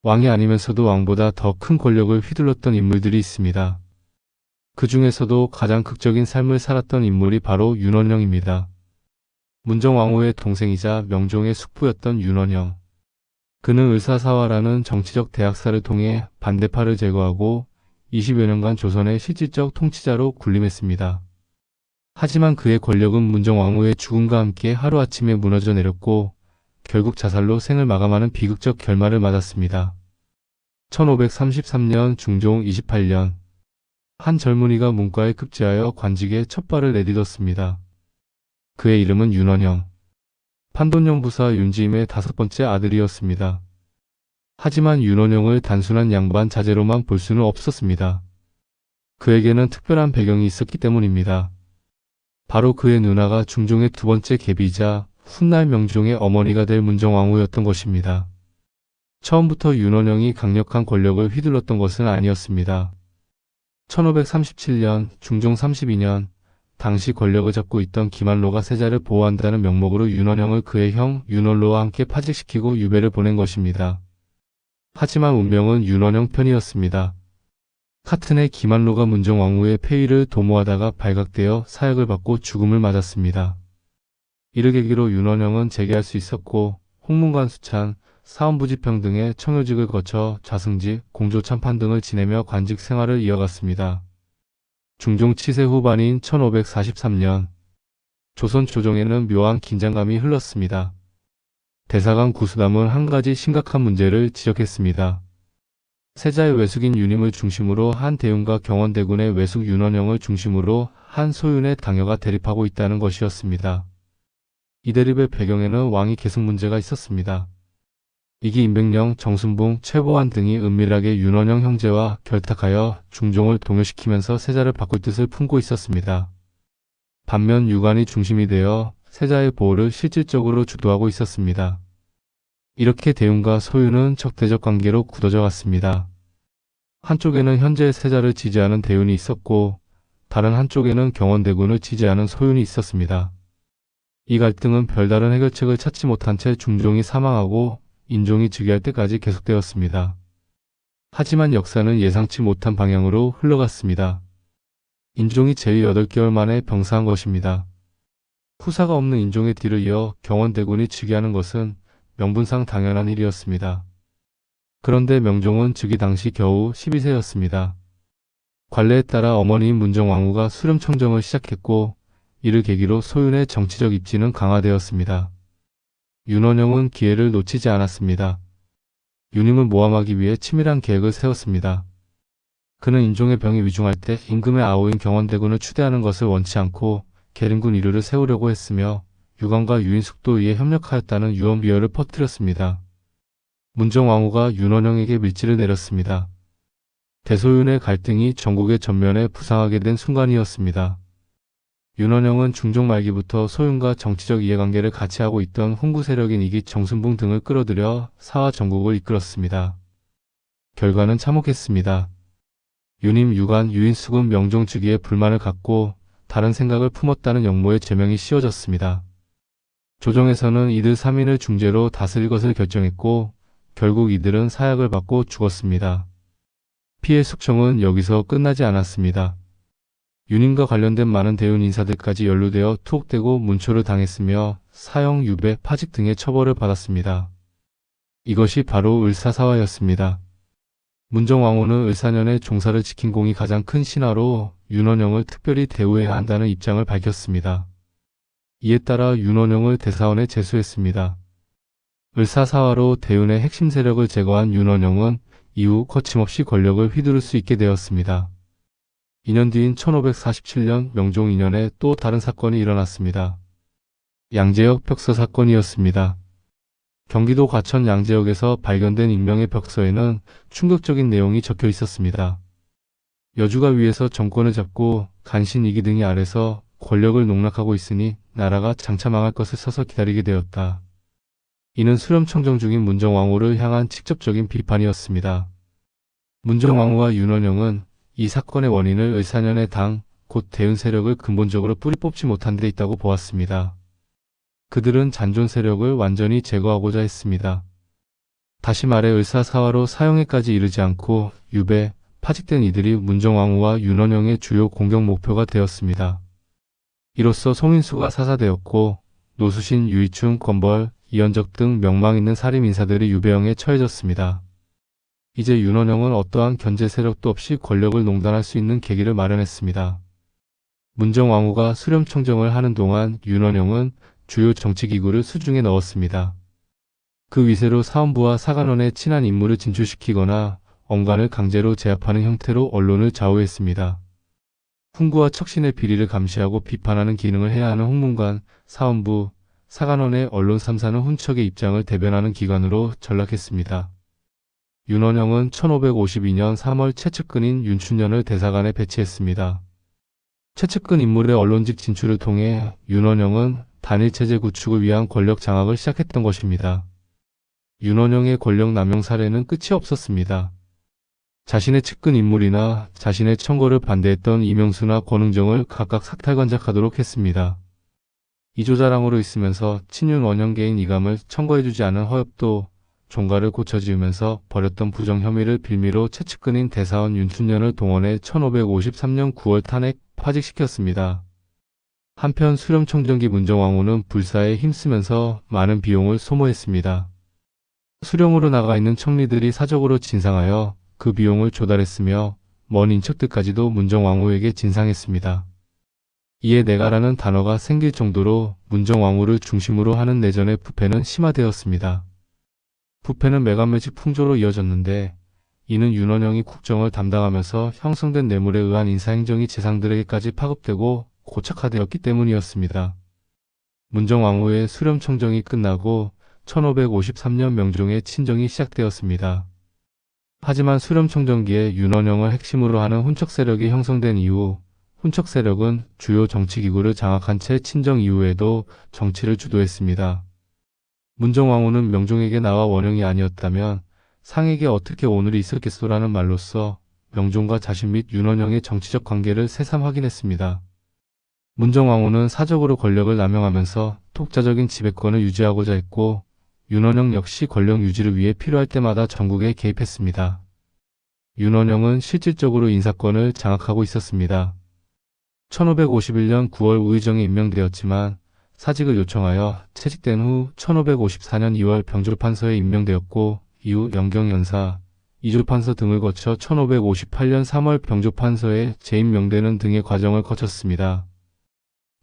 왕이 아니면서도 왕보다 더 큰 권력을 휘둘렀던 인물들이 있습니다. 그 중에서도 가장 극적인 삶을 살았던 인물이 바로 윤원영입니다. 문정왕후의 동생이자 명종의 숙부였던 윤원영. 그는 을사사화라는 정치적 대학살을 통해 반대파를 제거하고 20여 년간 조선의 실질적 통치자로 군림했습니다. 하지만 그의 권력은 문정왕후의 죽음과 함께 하루아침에 무너져 내렸고 결국 자살로 생을 마감하는 비극적 결말을 맞았습니다. 1533년 중종 28년 한 젊은이가 문과에 급제하여 관직에 첫 발을 내딛었습니다. 그의 이름은 윤원영. 판돈영 부사 윤지임의 5번째 아들이었습니다. 하지만 윤원영을 단순한 양반 자제로만 볼 수는 없었습니다. 그에게는 특별한 배경이 있었기 때문입니다. 바로 그의 누나가 중종의 2번째 계비이자 훗날 명종의 어머니가 될 문정왕후였던 것입니다. 처음부터 윤원영이 강력한 권력을 휘둘렀던 것은 아니었습니다. 1537년 중종 32년 당시 권력을 잡고 있던 김한로가 세자를 보호한다는 명목으로 윤원영을 그의 형 윤원로와 함께 파직시키고 유배를 보낸 것입니다. 하지만 운명은 윤원영 편이었습니다. 카튼의 김한로가 문정왕후의 폐위를 도모하다가 발각되어 사역을 받고 죽음을 맞았습니다. 이를 계기로 윤원영은 재계할 수 있었고 홍문관 수찬, 사원부지평 등의 청요직을 거쳐 좌승직, 공조참판 등을 지내며 관직 생활을 이어갔습니다. 중종 7세 후반인 1543년 조선 조정에는 묘한 긴장감이 흘렀습니다. 대사관 구수담은 한 가지 심각한 문제를 지적했습니다. 세자의 외숙인 윤임을 중심으로 한 대운과 경원대군의 외숙 윤원영을 중심으로 한 소윤의 당여가 대립하고 있다는 것이었습니다. 이 대립의 배경에는 왕위 계승 문제가 있었습니다. 이기 임백령, 정순봉, 최보환 등이 은밀하게 윤원영 형제와 결탁하여 중종을 동요시키면서 세자를 바꿀 뜻을 품고 있었습니다. 반면 유관이 중심이 되어 세자의 보호를 실질적으로 주도하고 있었습니다. 이렇게 대운과 소윤은 적대적 관계로 굳어져 갔습니다. 한쪽에는 현재 세자를 지지하는 대운이 있었고 다른 한쪽에는 경원대군을 지지하는 소윤이 있었습니다. 이 갈등은 별다른 해결책을 찾지 못한 채 중종이 사망하고 인종이 즉위할 때까지 계속되었습니다. 하지만 역사는 예상치 못한 방향으로 흘러갔습니다. 인종이 재위 8개월 만에 병사한 것입니다. 후사가 없는 인종의 뒤를 이어 경원대군이 즉위하는 것은 명분상 당연한 일이었습니다. 그런데 명종은 즉위 당시 겨우 12세였습니다. 관례에 따라 어머니인 문정왕후가 수렴청정을 시작했고 이를 계기로 소윤의 정치적 입지는 강화되었습니다. 윤원영은 기회를 놓치지 않았습니다. 윤임을 모함하기 위해 치밀한 계획을 세웠습니다. 그는 인종의 병이 위중할 때 임금의 아우인 경원대군을 추대하는 것을 원치 않고 계림군 이루를 세우려고 했으며 유관과 유인숙도 이에 협력하였다는 유언비어를 퍼뜨렸습니다. 문정왕후가 윤원영에게 밀지를 내렸습니다. 대소윤의 갈등이 전국의 전면에 부상하게 된 순간이었습니다. 윤원영은 중종 말기부터 소윤과 정치적 이해관계를 같이 하고 있던 훈구 세력인 이기 정순봉 등을 끌어들여 사화 전국을 이끌었습니다. 결과는 참혹했습니다. 윤임, 유관, 유인숙은 명종 즉위에 불만을 갖고 다른 생각을 품었다는 역모의 제명이 씌워졌습니다. 조정에서는 이들 3인을 중재로 다스릴 것을 결정했고 결국 이들은 사약을 받고 죽었습니다. 피해 숙청은 여기서 끝나지 않았습니다. 윤임과 관련된 많은 대운 인사들까지 연루되어 투옥되고 문초를 당했으며 사형, 유배, 파직 등의 처벌을 받았습니다. 이것이 바로 을사사화였습니다. 문정왕후는 을사년에 종사를 지킨 공이 가장 큰 신하로 윤원영을 특별히 대우해야 한다는 입장을 밝혔습니다. 이에 따라 윤원영을 대사원에 제수했습니다. 을사사화로 대운의 핵심 세력을 제거한 윤원영은 이후 거침없이 권력을 휘두를 수 있게 되었습니다. 2년 뒤인 1547년 명종 2년에 또 다른 사건이 일어났습니다. 양재역 벽서 사건이었습니다. 경기도 과천 양재역에서 발견된 익명의 벽서에는 충격적인 내용이 적혀 있었습니다. 여주가 위에서 정권을 잡고 간신 이기 등이 아래서 권력을 농락하고 있으니 나라가 장차 망할 것을 써서 기다리게 되었다. 이는 수렴청정 중인 문정왕후를 향한 직접적인 비판이었습니다. 문정왕후와 윤원영은 이 사건의 원인을 을사년의 당, 곧 대운 세력을 근본적으로 뿌리 뽑지 못한 데 있다고 보았습니다. 그들은 잔존 세력을 완전히 제거하고자 했습니다. 다시 말해 을사사화로 사형에까지 이르지 않고 유배, 파직된 이들이 문정왕후와 윤원영의 주요 공격 목표가 되었습니다. 이로써 송인수가 사사되었고 노수신, 유이충, 권벌, 이현적 등 명망 있는 살인 인사들이 유배형에 처해졌습니다. 이제 윤원영은 어떠한 견제 세력도 없이 권력을 농단할 수 있는 계기를 마련했습니다. 문정왕후가 수렴청정을 하는 동안 윤원영은 주요 정치기구를 수중에 넣었습니다. 그 위세로 사헌부와 사관원의 친한 인물을 진출시키거나 언간을 강제로 제압하는 형태로 언론을 좌우했습니다. 훈구와 척신의 비리를 감시하고 비판하는 기능을 해야 하는 홍문관, 사헌부, 사관원의 언론 3사는 훈척의 입장을 대변하는 기관으로 전락했습니다. 윤원영은 1552년 3월 최측근인 윤춘년을 대사관에 배치했습니다. 최측근 인물의 언론직 진출을 통해 윤원영은 단일체제 구축을 위한 권력 장악을 시작했던 것입니다. 윤원영의 권력 남용 사례는 끝이 없었습니다. 자신의 측근 인물이나 자신의 청거를 반대했던 이명수나 권응정을 각각 삭탈관작하도록 했습니다. 이조자랑으로 있으면서 친윤 원형계인 이감을 청거해주지 않은 허엽도 종가를 고쳐지으면서 벌였던 부정 혐의를 빌미로 최측근인 대사원 윤춘년을 동원해 1553년 9월 탄핵, 파직시켰습니다. 한편 수렴청정기 문정왕후는 불사에 힘쓰면서 많은 비용을 소모했습니다. 수령으로 나가 있는 청리들이 사적으로 진상하여 그 비용을 조달했으며 먼 인척들까지도 문정왕후에게 진상했습니다. 이에 내가라는 단어가 생길 정도로 문정왕후를 중심으로 하는 내전의 부패는 심화되었습니다. 부패는 매간매직 풍조로 이어졌는데 이는 윤원영이 국정을 담당하면서 형성된 뇌물에 의한 인사행정이 재상들에게까지 파급되고 고착화되었기 때문이었습니다. 문정왕후의 수렴청정이 끝나고 1553년 명종의 친정이 시작되었습니다. 하지만 수렴청정기에 윤원영을 핵심으로 하는 훈척 세력이 형성된 이후 훈척 세력은 주요 정치기구를 장악한 채 친정 이후에도 정치를 주도했습니다. 문정왕후는 명종에게 나와 원형이 아니었다면 상에게 어떻게 오늘이 있었겠소라는 말로써 명종과 자신 및 윤원영의 정치적 관계를 새삼 확인했습니다. 문정왕후는 사적으로 권력을 남용하면서 독자적인 지배권을 유지하고자 했고 윤원영 역시 권력 유지를 위해 필요할 때마다 전국에 개입했습니다. 윤원영은 실질적으로 인사권을 장악하고 있었습니다. 1551년 9월 우의정에 임명되었지만 사직을 요청하여 채직된 후 1554년 2월 병졸판서에 임명되었고 이후 영경연사, 이졸판서 등을 거쳐 1558년 3월 병졸판서에 재임명되는 등의 과정을 거쳤습니다.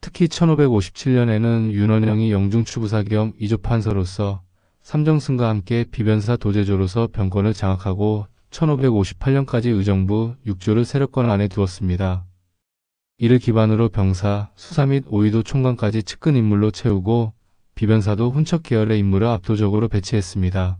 특히 1557년에는 윤원영이 영중추부사 겸 이조판서로서 삼정승과 함께 비변사 도제조로서 병권을 장악하고 1558년까지 의정부 6조를 세력권 안에 두었습니다. 이를 기반으로 병사, 수사 및 오이도 총관까지 측근 인물로 채우고 비변사도 훈척 계열의 인물을 압도적으로 배치했습니다.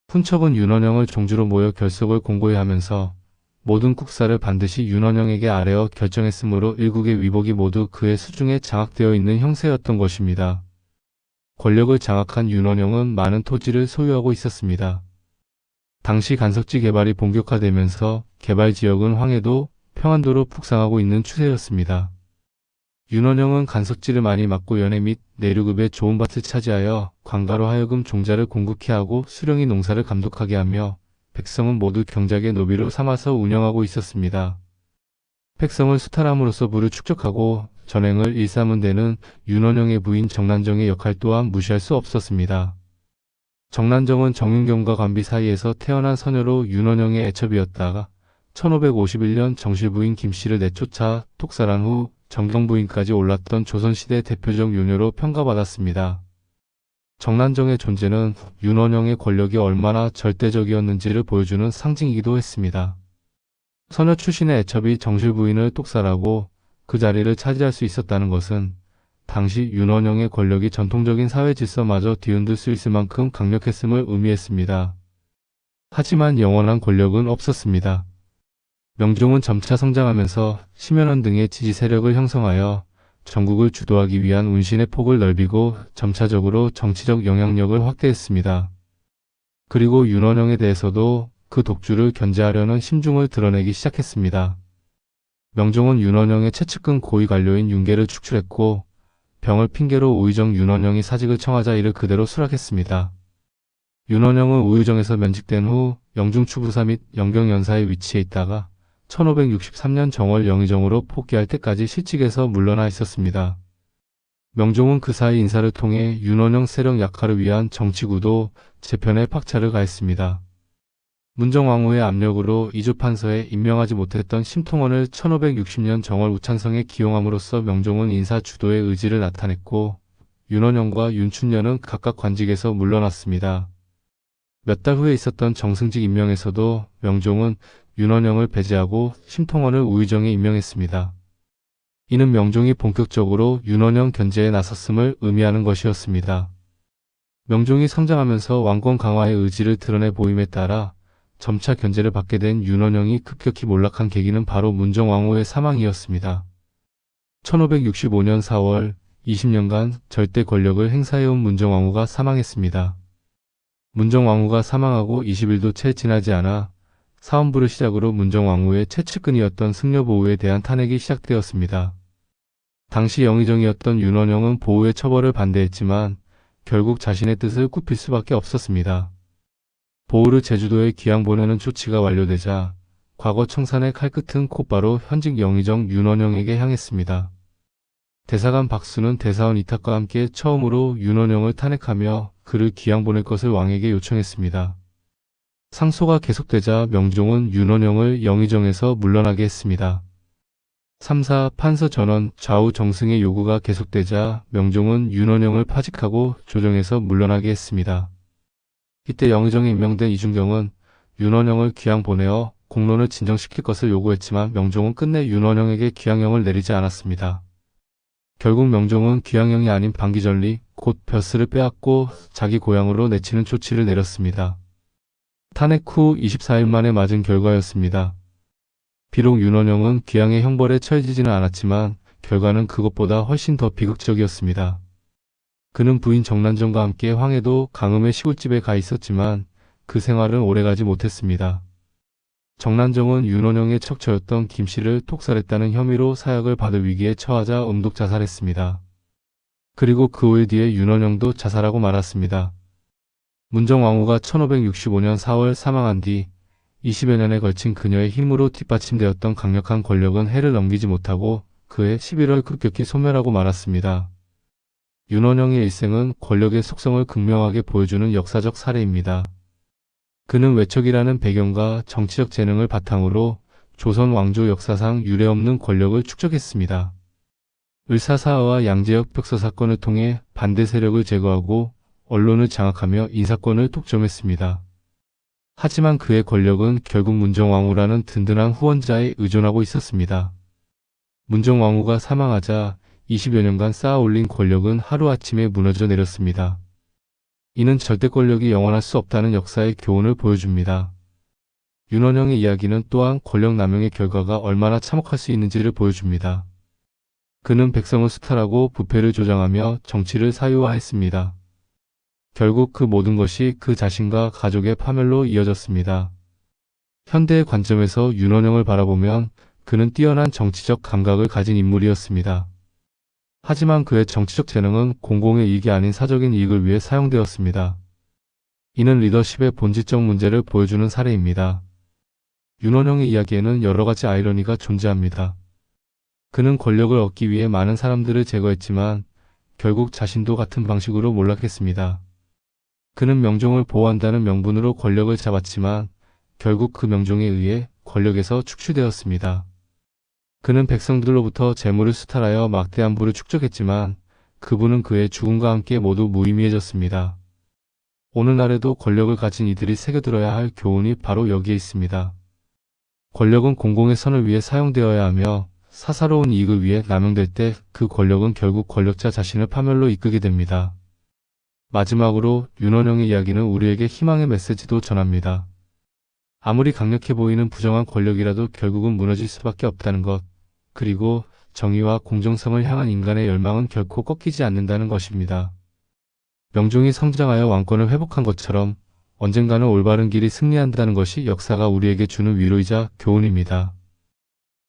훈척은 윤원영을 종주로 모여 결속을 공고히 하면서 모든 국사를 반드시 윤원영에게 아뢰어 결정했으므로 일국의 위복이 모두 그의 수중에 장악되어 있는 형세였던 것입니다. 권력을 장악한 윤원영은 많은 토지를 소유하고 있었습니다. 당시 간석지 개발이 본격화되면서 개발 지역은 황해도, 평안도로 북상하고 있는 추세였습니다. 윤원영은 간석지를 많이 막고 연해 및 내륙읍의 좋은 밭을 차지하여 관가로 하여금 종자를 공급케 하고 수령이 농사를 감독하게 하며 백성은 모두 경작의 노비로 삼아서 운영하고 있었습니다. 백성을 수탈함으로써 부를 축적하고 전행을 일삼은 데는 윤원영의 부인 정난정의 역할 또한 무시할 수 없었습니다. 정난정은 정윤경과 관비 사이에서 태어난 서녀로 윤원영의 애첩이었다가 1551년 정실부인 김씨를 내쫓아 독살한 후 정경부인까지 올랐던 조선시대 대표적 요녀로 평가받았습니다. 정난정의 존재는 윤원영의 권력이 얼마나 절대적이었는지를 보여주는 상징이기도 했습니다. 서녀 출신의 애첩이 정실부인을 독살하고 그 자리를 차지할 수 있었다는 것은 당시 윤원영의 권력이 전통적인 사회 질서마저 뒤흔들 수 있을 만큼 강력했음을 의미했습니다. 하지만 영원한 권력은 없었습니다. 명종은 점차 성장하면서 심연원 등의 지지 세력을 형성하여 전국을 주도하기 위한 운신의 폭을 넓히고 점차적으로 정치적 영향력을 확대했습니다. 그리고 윤원영에 대해서도 그 독주를 견제하려는 심중을 드러내기 시작했습니다. 명종은 윤원영의 최측근 고위 관료인 윤계를 축출했고 병을 핑계로 우의정 윤원영이 사직을 청하자 이를 그대로 수락했습니다. 윤원영은 우유정에서 면직된 후 영중추부사 및 영경연사에 위치해 있다가 1563년 정월 영의정으로 복귀할 때까지 실직에서 물러나 있었습니다. 명종은 그 사이 인사를 통해 윤원영 세력 약화를 위한 정치구도 재편에 박차를 가했습니다. 문정왕후의 압력으로 이조판서에 임명하지 못했던 심통원을 1560년 정월 우찬성에 기용함으로써 명종은 인사 주도의 의지를 나타냈고 윤원영과 윤춘년은 각각 관직에서 물러났습니다. 몇 달 후에 있었던 정승직 임명에서도 명종은 윤원영을 배제하고 심통원을 우의정에 임명했습니다. 이는 명종이 본격적으로 윤원영 견제에 나섰음을 의미하는 것이었습니다. 명종이 성장하면서 왕권 강화의 의지를 드러내 보임에 따라 점차 견제를 받게 된 윤원영이 급격히 몰락한 계기는 바로 문정왕후의 사망이었습니다. 1565년 4월 20년간 절대 권력을 행사해온 문정왕후가 사망했습니다. 문정왕후가 사망하고 20일도 채 지나지 않아 사헌부를 시작으로 문정왕후의 최측근이었던 승려보우에 대한 탄핵이 시작되었습니다. 당시 영의정이었던 윤원영은 보우의 처벌을 반대했지만 결국 자신의 뜻을 굽힐 수밖에 없었습니다. 보우를 제주도에 귀양 보내는 조치가 완료되자 과거 청산의 칼끝은 곧바로 현직 영의정 윤원영에게 향했습니다. 대사관 박수는 대사원 이탁과 함께 처음으로 윤원영을 탄핵하며 그를 귀양 보낼 것을 왕에게 요청했습니다. 상소가 계속되자 명종은 윤원영을 영의정에서 물러나게 했습니다. 3사 판서 전원 좌우 정승의 요구가 계속되자 명종은 윤원영을 파직하고 조정에서 물러나게 했습니다. 이때 영의정에 임명된 이중경은 윤원영을 귀양 보내어 공론을 진정시킬 것을 요구했지만 명종은 끝내 윤원영에게 귀양형을 내리지 않았습니다. 결국 명종은 귀양형이 아닌 반기전리, 곧 벼슬을 빼앗고 자기 고향으로 내치는 조치를 내렸습니다. 탄핵 후 24일 만에 맞은 결과였습니다. 비록 윤원영은 귀양의 형벌에 처해지지는 않았지만 결과는 그것보다 훨씬 더 비극적이었습니다. 그는 부인 정난정과 함께 황해도 강음의 시골집에 가 있었지만 그 생활은 오래가지 못했습니다. 정난정은 윤원영의 척처였던 김씨를 독살했다는 혐의로 사약을 받을 위기에 처하자 음독 자살했습니다. 그리고 그 5일 뒤에 윤원영도 자살하고 말았습니다. 문정왕후가 1565년 4월 사망한 뒤 20여 년에 걸친 그녀의 힘으로 뒷받침되었던 강력한 권력은 해를 넘기지 못하고 그해 11월 급격히 소멸하고 말았습니다. 윤원영의 일생은 권력의 속성을 극명하게 보여주는 역사적 사례입니다. 그는 외척이라는 배경과 정치적 재능을 바탕으로 조선 왕조 역사상 유례없는 권력을 축적했습니다. 을사사화와 양재역 벽서 사건을 통해 반대 세력을 제거하고 언론을 장악하며 인사권을 독점했습니다. 하지만 그의 권력은 결국 문정왕후라는 든든한 후원자에 의존하고 있었습니다. 문정왕후가 사망하자 20여 년간 쌓아올린 권력은 하루아침에 무너져 내렸습니다. 이는 절대 권력이 영원할 수 없다는 역사의 교훈을 보여줍니다. 윤원영의 이야기는 또한 권력 남용의 결과가 얼마나 참혹할 수 있는지를 보여줍니다. 그는 백성을 수탈하고 부패를 조장하며 정치를 사유화했습니다. 결국 그 모든 것이 그 자신과 가족의 파멸로 이어졌습니다. 현대의 관점에서 윤원영을 바라보면 그는 뛰어난 정치적 감각을 가진 인물이었습니다. 하지만 그의 정치적 재능은 공공의 이익이 아닌 사적인 이익을 위해 사용되었습니다. 이는 리더십의 본질적 문제를 보여주는 사례입니다. 윤원영의 이야기에는 여러 가지 아이러니가 존재합니다. 그는 권력을 얻기 위해 많은 사람들을 제거했지만 결국 자신도 같은 방식으로 몰락했습니다. 그는 명종을 보호한다는 명분으로 권력을 잡았지만 결국 그 명종에 의해 권력에서 축출되었습니다. 그는 백성들로부터 재물을 수탈하여 막대한 부를 축적했지만 그분은 그의 죽음과 함께 모두 무의미해졌습니다. 오늘날에도 권력을 가진 이들이 새겨들어야 할 교훈이 바로 여기에 있습니다. 권력은 공공의 선을 위해 사용되어야 하며 사사로운 이익을 위해 남용될 때 그 권력은 결국 권력자 자신을 파멸로 이끌게 됩니다. 마지막으로 윤원영의 이야기는 우리에게 희망의 메시지도 전합니다. 아무리 강력해 보이는 부정한 권력이라도 결국은 무너질 수밖에 없다는 것, 그리고 정의와 공정성을 향한 인간의 열망은 결코 꺾이지 않는다는 것입니다. 명종이 성장하여 왕권을 회복한 것처럼 언젠가는 올바른 길이 승리한다는 것이 역사가 우리에게 주는 위로이자 교훈입니다.